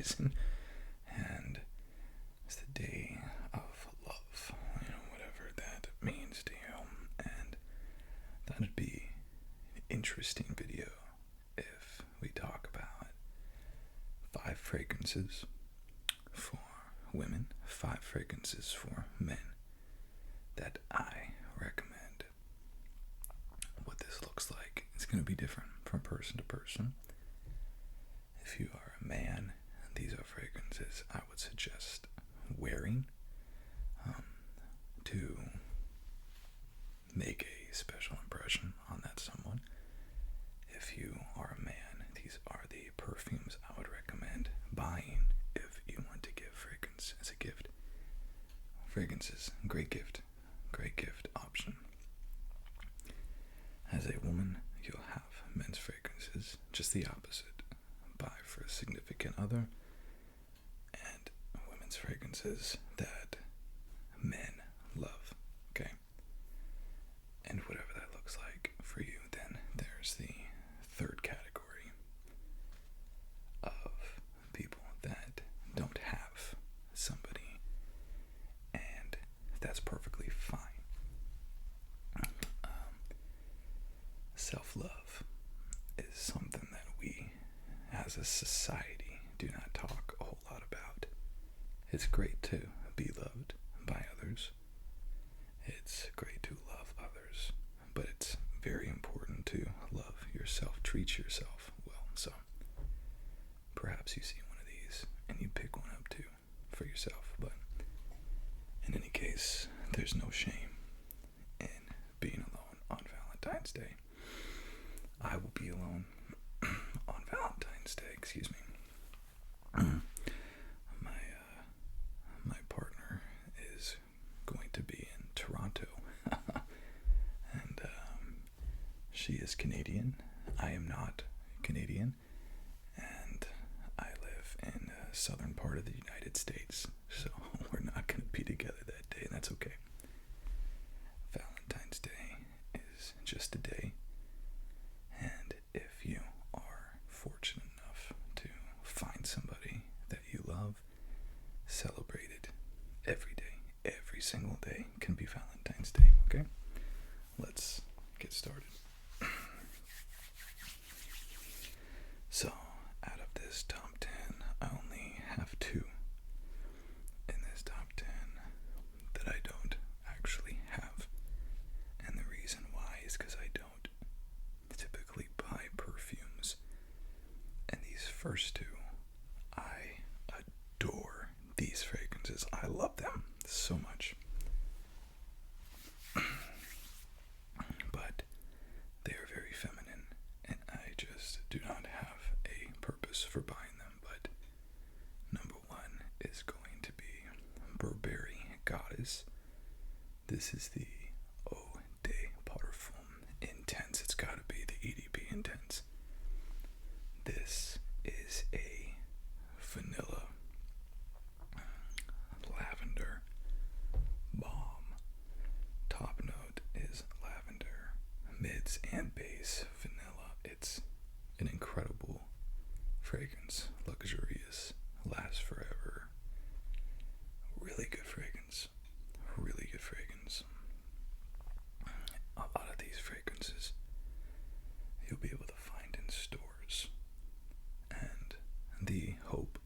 season, and it's the day of love, whatever that means to you. And that'd be an interesting video if we talk about 5 fragrances for women, 5 fragrances for men that I recommend. What this looks like is going to be different from person to person. If you are a man, these are fragrances I would suggest wearing to make a special impression on that someone. If you are a man, these are the perfumes I would recommend buying if you want to give fragrance as a gift. Fragrances, great gift option. As a woman, you'll have men's fragrances, just the opposite. Buy for a significant other, and women's fragrances that men love, okay? And whatever that looks like for you, then there's the third category of people that don't have somebody, and that's perfectly fine. Self-love is something that we, as a society, do not talk a whole lot about. It's great to be loved by others. It's great to love others, but it's very important to love yourself, treat yourself well. So perhaps you see one of these and you pick one up too for yourself. But in any case, there's no shame in being alone on Valentine's Day. I will be alone on Valentine's Day, excuse me. My partner is going to be in Toronto, and she is Canadian. I am not Canadian, and I live in the southern part of the United States, so we're not going to be together that day, and that's okay. Valentine's Day is just a day. And if you are fortunate enough to find somebody that you love, celebrate it every day. Every single day can be Valentine's Day, okay? Let's get started. So, out of this top 10, I only have 2 in this top 10 that I don't actually have. And the reason why is because I don't typically buy perfumes, and these first 2, I adore these fragrances. I love them so much, but they are very feminine, and I just do not have a purpose for buying them. But number 1 is going to be Burberry Goddess. This is the Eau de Parfum Intense. It's got to be the EDP Intense. This is a vanilla lavender bomb. Top note is lavender. Mids and base vanilla. It's an incredible fragrance. Luxurious. Lasts forever. Really good fragrance. Really good fragrance. A lot of these fragrances you'll be able to find in stores, and the hope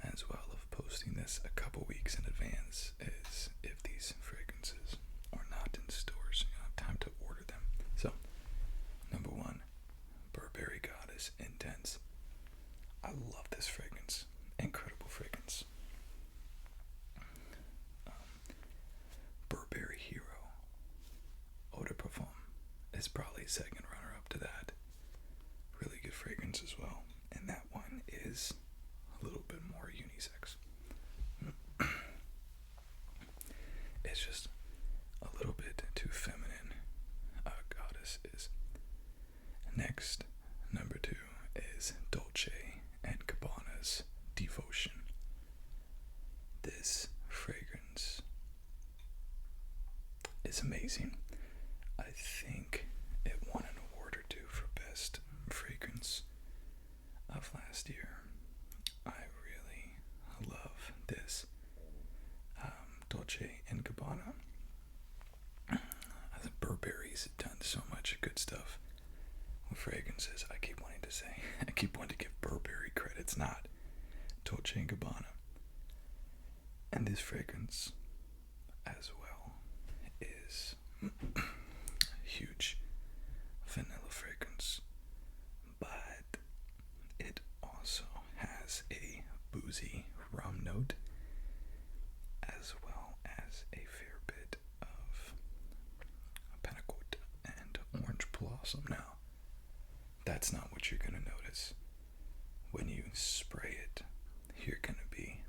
as well of posting this a couple weeks in advance is if these fragrances are not in stores, you have time to order them. So number 1, Burberry Goddess Intense. I love this fragrance. Incredible fragrance. Burberry Hero Eau de Parfum is probably second runner up to that. Really good fragrance as well. And that one is a little bit more unisex. It's just a little bit too feminine. Goddess is. Next, number 2 is Dolce & Gabbana's Devotion. This fragrance is amazing. I think it won an award or 2 for fragrances I keep wanting to say. I keep wanting to give Burberry credit. It's not Dolce & Gabbana. And this fragrance as well is huge vanilla fragrance, but it also has a boozy rum note as well as a fair bit of panacota and orange blossom. Now, that's not what you're going to notice when you spray it. You're going to be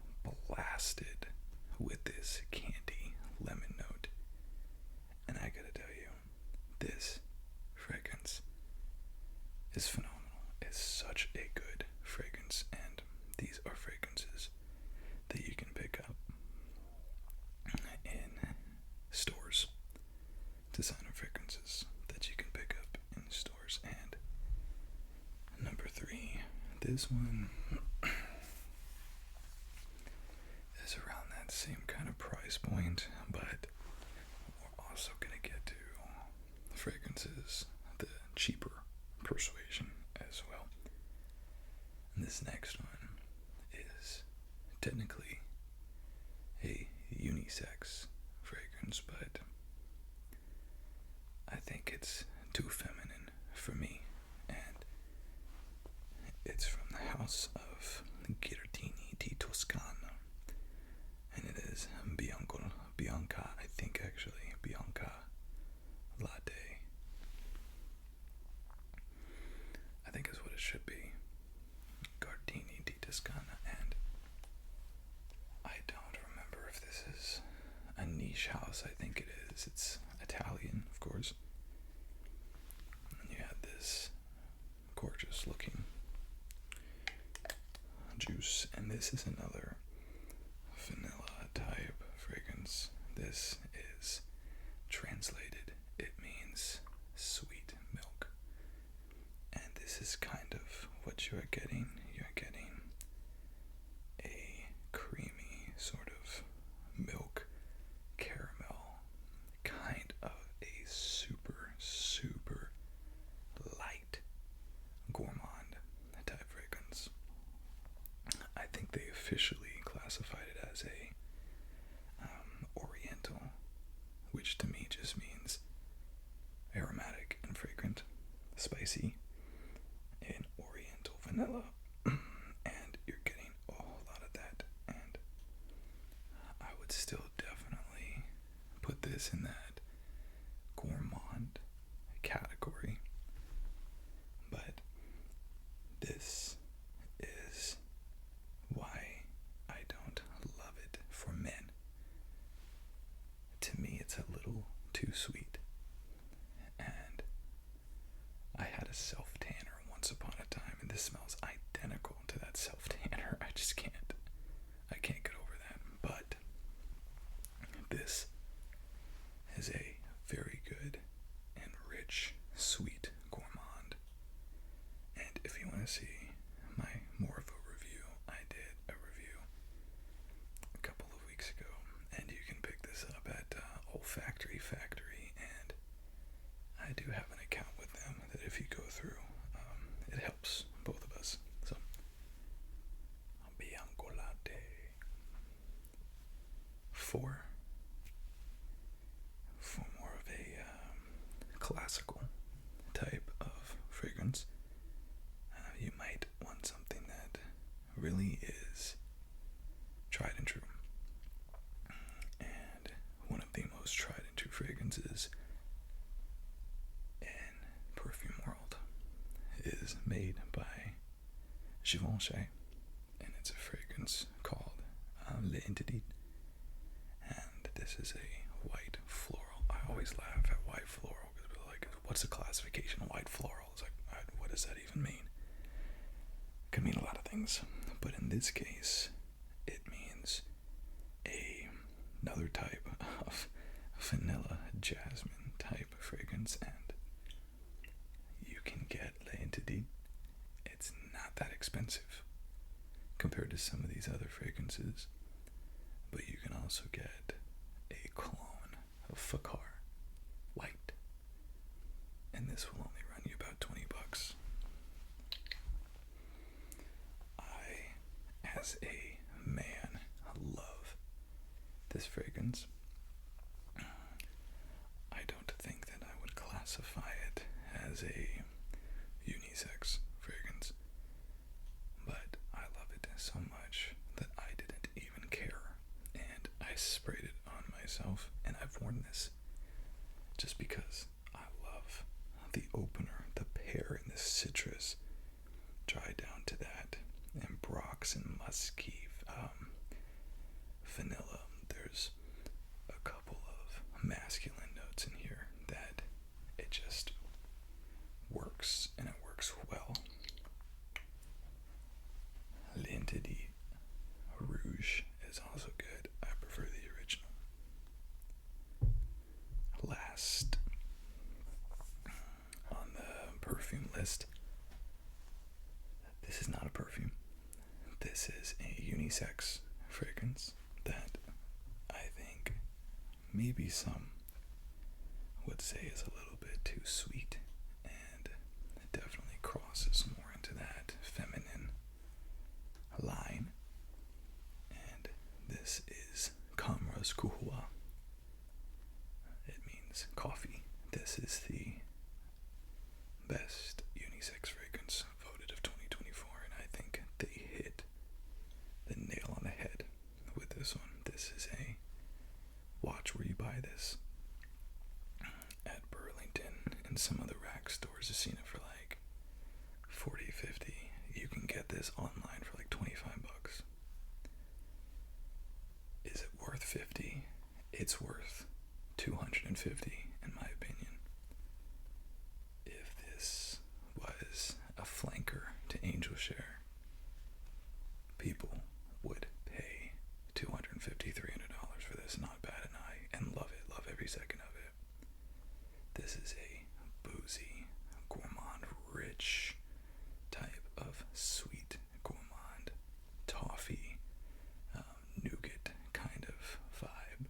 blasted with this candy lemon note. And I gotta tell you, this fragrance is phenomenal. It's such a good fragrance, and these are fragrances that you can pick up in stores. Designer fragrances that you can pick up in stores. And number 3, this one is around that same kind of price point, but we're also gonna get to fragrances, the cheaper persuasion as well. And this next one is technically a unisex fragrance, but I think it's too feminine for me, and it's from the house of Giardini di Toscana, and it is Bianca Latte. I think is what it should be. Giardini di Toscana, and I don't remember if this is a niche house. I think it is. It's Italian, of course. And you have this gorgeous looking juice, and this is another vanilla type fragrance. This is translated, it means sweet milk, and this is kind of what you are getting. You're getting a creamy sort of milk caramel, kind of a super light gourmand type fragrance. I think they officially classified it as a oriental, which to me just means aromatic and fragrant, spicy, and oriental vanilla. And you're getting a whole lot of that, and I would still definitely put this in that gourmand category, but this is why I don't love it for men. To me, it's a little too sweet, and I had a self-tanner once upon a time, and this smells identical to that self-tanner. I can't get over that, but this is a very good and rich, sweet gourmand. And if you want to see my more of a review, I did a review a couple of weeks ago, and you can pick this up at Olfactory Factory, and I do have an account with them that if you go through, it helps both of us. So, Bianco Latte. 4, for more of a classical type of fragrance, you might want something that really is tried and true. And one of the most tried and true fragrances in perfume world is made by Givenchy, and it's a fragrance called L'Interdit, and this is a white floral. I always laugh at white floral because people are like, what's the classification of white floral? It's like, what does that even mean? It could mean a lot of things, but in this case, it means another type of vanilla jasmine type fragrance, and you can get L'Interdit. It's not that expensive compared to some of these other fragrances, but you can also get a clone of Fakhar white, and this will only run you about $20. as a man, I love this fragrance. I don't think that I would classify it as a unisex fragrance, but I love it so much that I didn't even care, and I sprayed it on myself, and I've worn this just because I love the opener, the pear and the citrus, dry down to that, and Brock's and musky vanilla. There's a couple of masculine notes in here that it just works, and it works well. L'Interdit Rouge is also good. I prefer the original. Last on the perfume list, this is not a perfume. This is a unisex fragrance that I think maybe some would say is a little bit too sweet, and it definitely crosses more into that feminine line. And this is Khamrah's Qahwa. It means coffee. This is the best unisex fragrance voted of 2024, and I think they hit the nail on the head with this one. This is a watch where you buy this at Burlington and some of the rack stores. I've seen it for like 40, 50. You can get this online for like 25 bucks. Is it worth 50? It's worth 250 in my opinion. If this was a flanker to Angel Share, people would pay $250, $300 for this. Not bad, and love it. Love every second of it. This is a boozy, gourmand, rich type of sweet gourmand, toffee, nougat kind of vibe.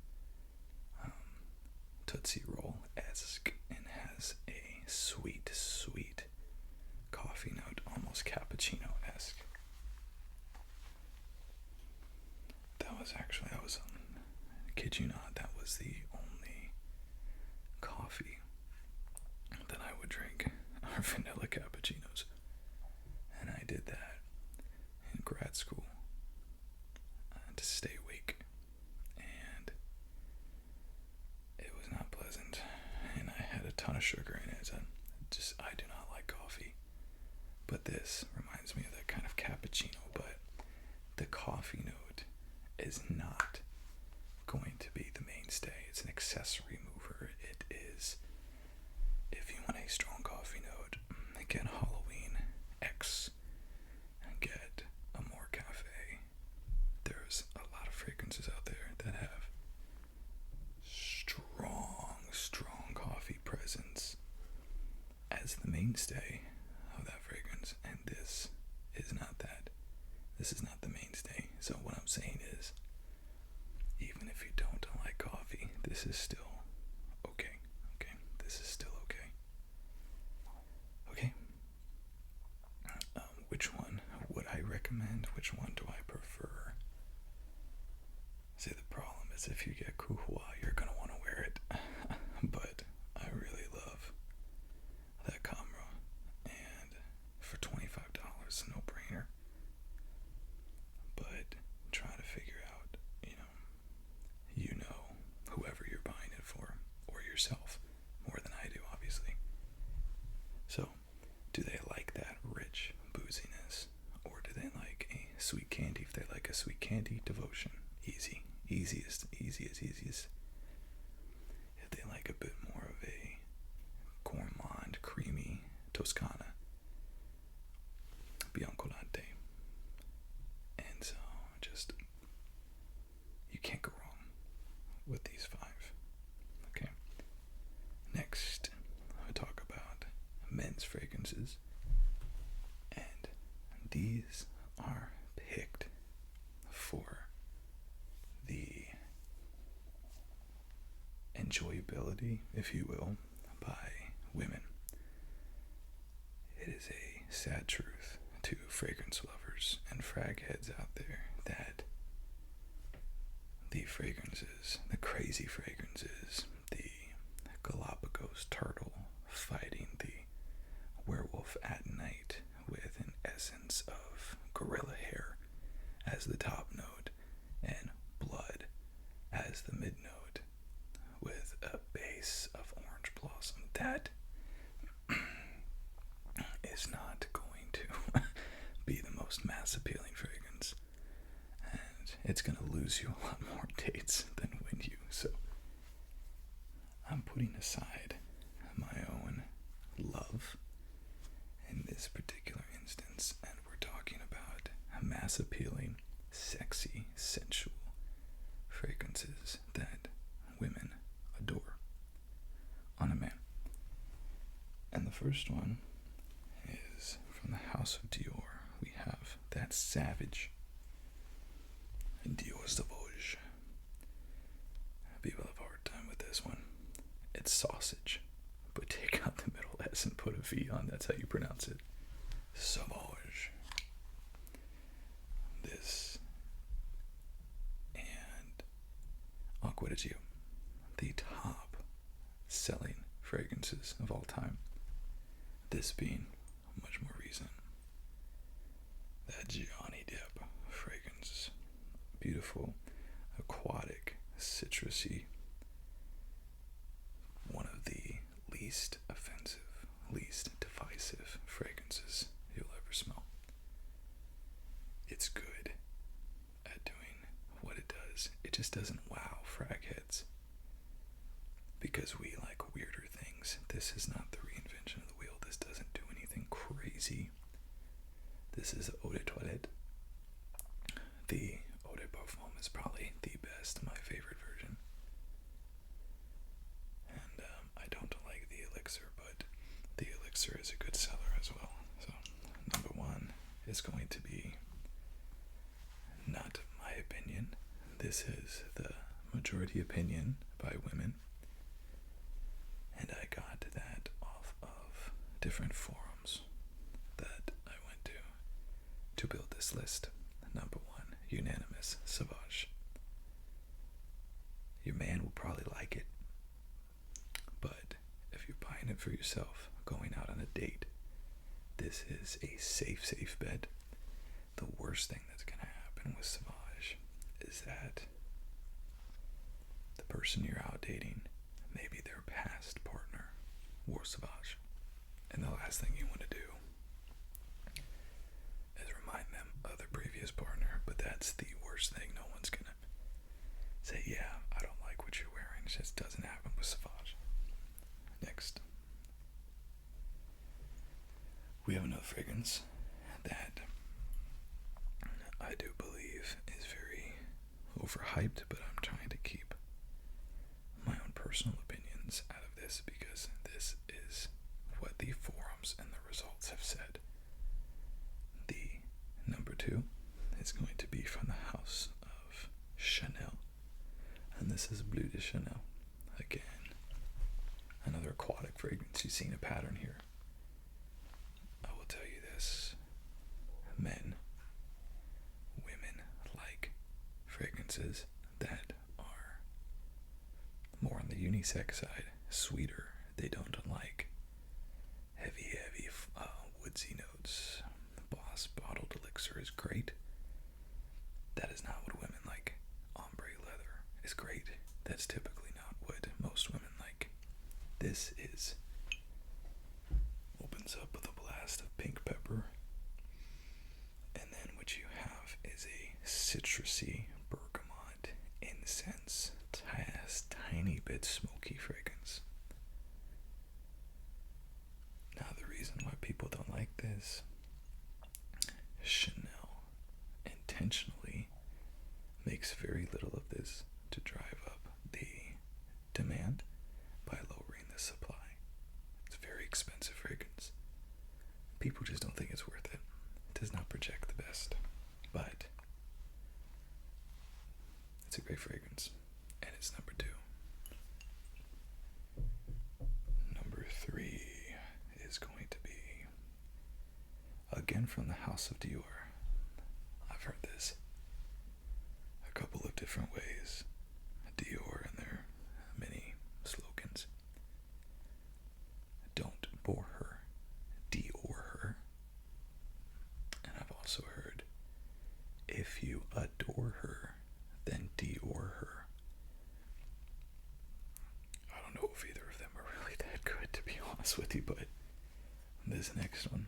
Tootsie Roll-esque, and has a sweet, sweet coffee note, almost cappuccino-esque. Kid you not, that was the only coffee that I would drink, are vanilla cappuccinos. And I did that in grad school to stay awake. And it was not pleasant. And I had a ton of sugar in it. I do not like coffee. But this reminds me of that kind of cappuccino, but the coffee note is not going to be the mainstay. It's an accessory mover. It is, if you want a strong coffee note, get Halloween X and get Amore Cafe. There's a lot of fragrances out there that have strong coffee presence as the mainstay of that fragrance, and this is not that. This is not the mainstay. So what I'm saying is, even if you don't like coffee, this is still okay. This is still okay. Which one would I recommend? Which one do I prefer? See, the problem is if you get Qahwa, you're gonna want to wear it. But I really love that Khamrah, and for $25, no brainer. But try to figure out, whoever you're buying it for, or yourself, more than I do, obviously. So, do they like that rich booziness, or do they like a sweet candy? If they like a sweet candy, Devotion, easiest. If they like a bit more of a gourmand, creamy Toscana, Bianco Latte. And so, you can't go wrong with these 5. Okay. Next, I'll talk about men's fragrances. And these are picked for the enjoyability, if you will, by women. It is a sad truth to fragrance lovers lovers and frag heads out there that the fragrances, the crazy fragrances, the Galapagos turtle fighting the werewolf at night with an essence of gorilla hair as the top note and blood as the mid note with a base of orange blossom, that is not going to be the most mass appealing fragrance, and it's going to lose you a lot more dates than win you. So I'm putting aside my own love in this particular instance, and we're talking about mass appealing, sexy, sensual fragrances that women adore on a man. And the first one is from the House of Dior. We have that Savage Dior Sauvage. People have a hard time with this one. It's sausage, but take out the middle S and put a V on. That's how you pronounce it. Sauvage. This and Acqua di Gio, the top selling fragrances of all time. This being much more recent. That Johnny Depp fragrance. Beautiful, aquatic, citrusy. One of the least offensive, least divisive fragrances you'll ever smell. It's good at doing what it does. It just doesn't wow frag heads because we like weirder things. This is not the reinvention of the wheel. This doesn't do anything crazy. This is Eau de Toilette. The Eau de Parfum is probably the best, my favorite version. And I don't like the elixir, but the elixir is a good seller as well. So number one is going to be not my opinion. This is the majority opinion by women. And I got that off of different forums that I went to build this list. Number one, unanimous, Sauvage. Your man will probably like it, but if you're buying it for yourself, going out on a date, this is a safe bet. The worst thing that's going to happen with Sauvage is that the person you're out dating, maybe their past partner, wore Sauvage, and the last thing you want to do is remind them of their previous partner. But that's the worst thing. No one's going to say, yeah, I don't like what you're wearing. It just doesn't happen with Sauvage. Next, we have another fragrance that I do believe is very overhyped, but I'm trying to keep my own personal opinions out of this because this is what the forums and the results have said. The number two is going to be from the House of Chanel, and this is Bleu de Chanel. Again, another aquatic fragrance. You've seen a pattern here. I will tell you this: men, women like fragrances that are more on the unisex side, sweeter. They don't like heavy woodsy notes. Boss bottled elixir is great. That is not what women like. Ombre leather is great. That's typically not what most women like. This opens up with a blast of pink pepper, and then what you have is a citrusy bergamot incense, tiny bit smoky fragrance. Now the reason why people don't like this, Chanel intentionally makes very little of this to drive up the demand by lowering the supply. It's a very expensive fragrance. People just don't think it's worth it. It does not project the best, but it's a great fragrance, and it's number two. Number three is going to be, again from the House of Dior, I've heard this a couple of different ways. Dior and their many slogans. Don't bore her, Dior her. And I've also heard, if you adore her, then Dior her. I don't know if either of them are really that good, to be honest with you, but this next one,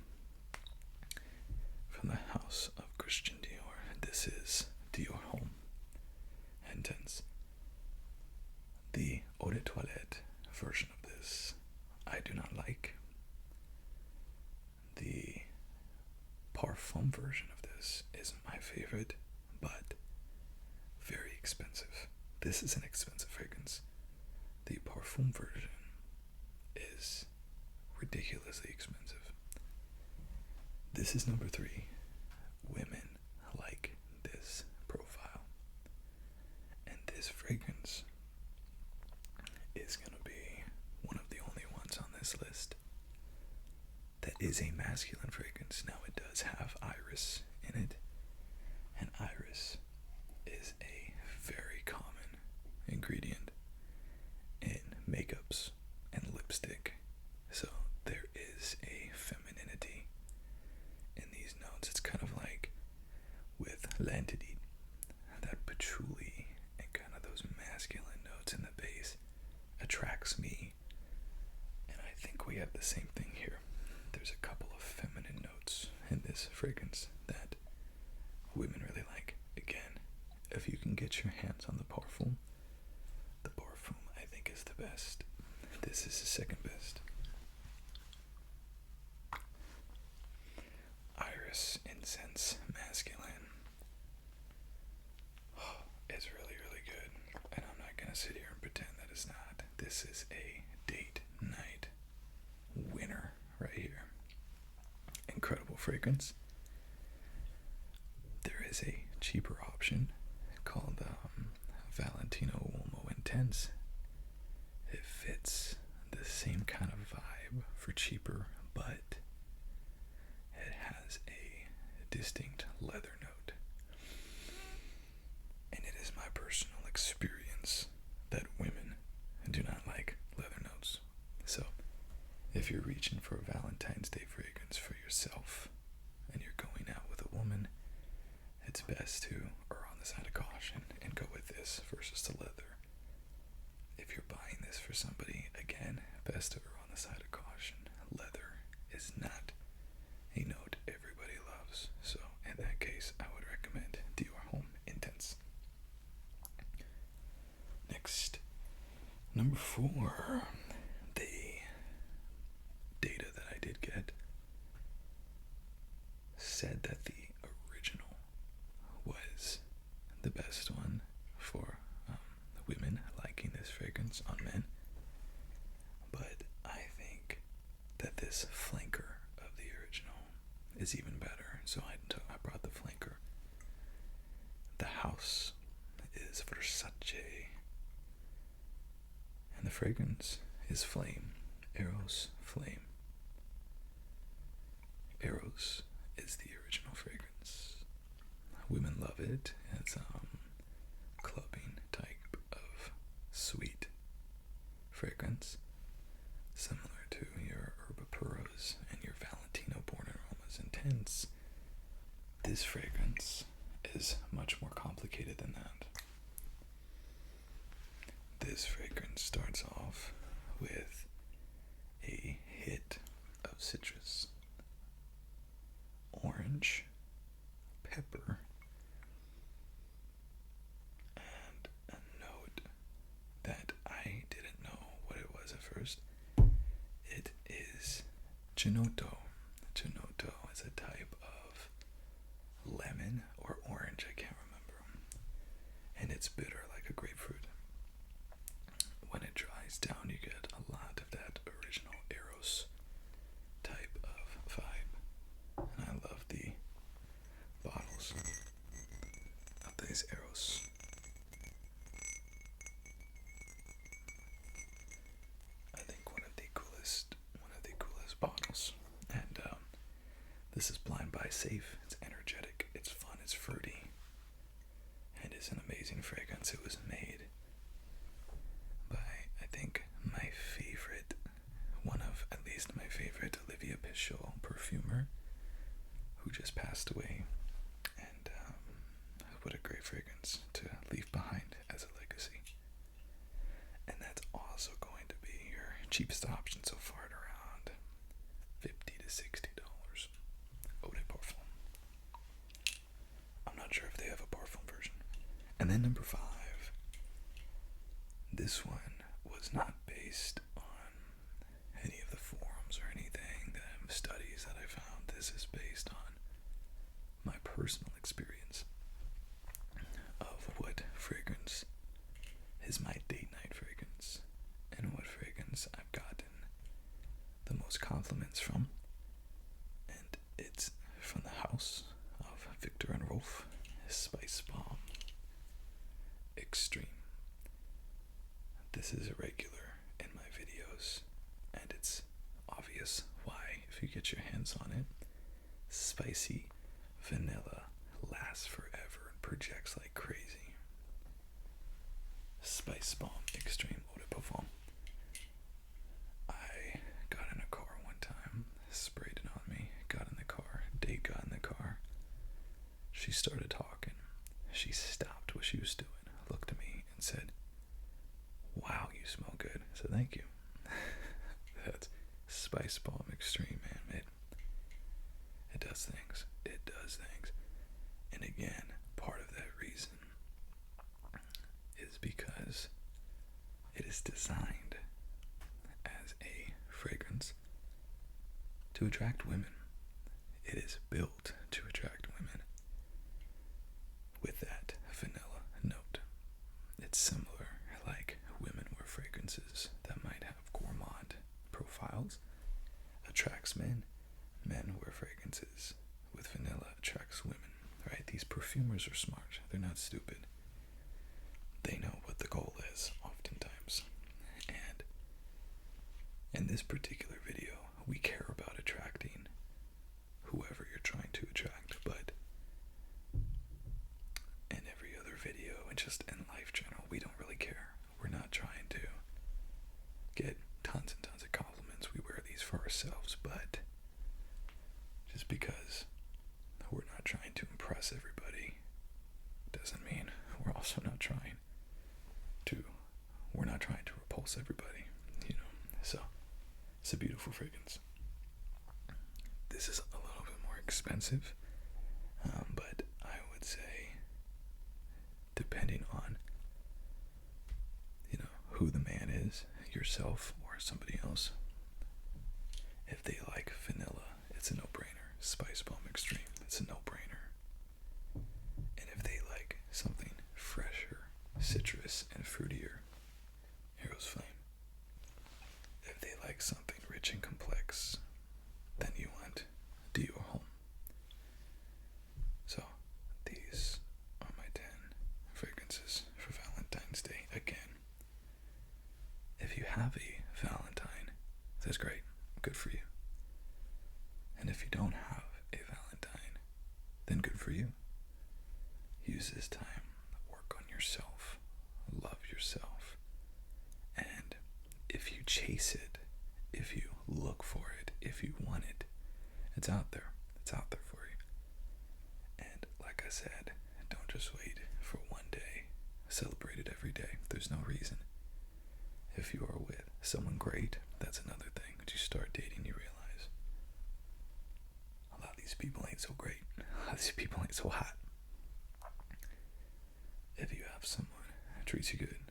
from the house of Christian Dior, this is Dior Homme. Intense. The eau de toilette version of this, I do not like. The Parfum version of this is my favorite, but very expensive. This is an expensive fragrance. The Parfum version is ridiculously expensive. This is number 3. Women like this profile. And this fragrance is going to be one of the only ones on this list that is a masculine fragrance. Now, it does have iris in it, and iris is a very common ingredient in makeups and lipstick. So there is a femininity in these notes. It's kind of like with Lantidine, that patchouli and kind of those masculine notes in the base attracts me, and I think we have the same thing here. There's a couple of feminine notes in this fragrance that women really like. Again, if you can get your hands on the Parfum I think is the best. This is the second best. Iris incense masculine. Oh, it's really, really good. And I'm not gonna sit here and pretend that it's not. This is a date night winner right here. Incredible fragrance. There is a cheaper option called Valentine Uomo Intense. It fits the same kind of vibe for cheaper, but it has a distinct leather note. And it is my personal experience that women do not like leather notes. So if you're reaching for a Valentine's Day fragrance for yourself and you're going out with a woman, it's best to err on the side of caution and go with this versus the leather. If you're buying this for somebody, again, best to err on the side of caution. Leather is not a note everybody loves, so in that case, I would recommend Dior Homme Intense. Next, number 4, the data that I did get said that the original was the best one for women liking this fragrance on men, but I think that this flanker of the original is even better, so I brought the flanker. The house is Versace, and the fragrance is Flame, Eros Flame. Eros is the original fragrance. Women love it. It's clubbing type of sweet fragrance, similar to your Herba Puros and your Valentino Born Aromas Intense. This fragrance is much more complicated than that. This fragrance starts off with a hit of citrus, orange, pepper, and a note that I didn't know what it was at first. It is Ginotto. Ginotto is a type of lemon or orange, I can't remember. And it's bitter like a grapefruit. When it dries down, you get a lot of that original Eros type of vibe. And I love the bottles of these Eros. I think one of the coolest bottles. And this is Blind Buy Safe. It's energetic, it's fun, it's fruity, and it's an amazing fragrance. It was made by, I think, my favorite, one of at least my favorite Olivia Pichot perfumer, who just passed away. And what a great fragrance to leave behind as a legacy. And that's also going to be your cheapest option so far at around $50 to $60. Eau de Parfum. I'm not sure if they have a parfum version. And then number 5. This one was not based on any of the forums or anything, the studies that I found. This is based on my personal experience of what fragrance is my date night fragrance and what fragrance I've gotten the most compliments from. And it's from the house of Victor and Rolf, Spicebomb Extreme. This is a regular in my videos, and it's obvious why if you get your hands on it. Spicy vanilla lasts forever and projects like crazy. Spicebomb Extreme Eau de Parfum. I got in a car one time, sprayed it on me, got in the car, Date got in the car. She started talking. She stopped what she was doing, looked at me and said, "Wow, you smell good." I said, "Thank you." That's Spicebomb Extreme, man. It does things. It does things. And again, part of that reason is because it is designed as a fragrance to attract women. It is built to attract women with that vanilla note. It's similar, like women wear fragrances that might have gourmand profiles, attracts men. Men wear fragrances with vanilla, attracts women, right? These perfumers are smart. They're not stupid. They know what the goal is, oftentimes. And in this particular video, we care about attracting whoever you're trying to attract, but in every other video and just in life general, we don't really care. We're not trying to get tons and tons of compliments. We wear these for ourselves, but just because we're not trying to impress everybody doesn't mean we're also not trying to repulse everybody, So it's a beautiful fragrance. This is a little bit more expensive, but I would say, depending on who the man is, yourself or somebody else, if they like vanilla, it's a no-brainer. Spicebomb Extreme, it's a no-brainer. And if they like something fresher, citrus and fruitier, Eros Flame. If they like something rich and complex, then you want Dior Homme. So these are my 10 fragrances for Valentine's Day. Again, if you have a Valentine, that's great, good for you. And if you don't have a Valentine, then good for you. Use this time, work on yourself, love yourself, and if you chase it, if you look for it, if you want it, it's out there. It's out there for you. And like I said, don't just wait for one day. Celebrate it every day. There's no reason. If you are with someone great, that's another thing. When you start dating, you realize a lot of these people ain't so great. A lot of these people ain't so hot. If you have someone who treats you good,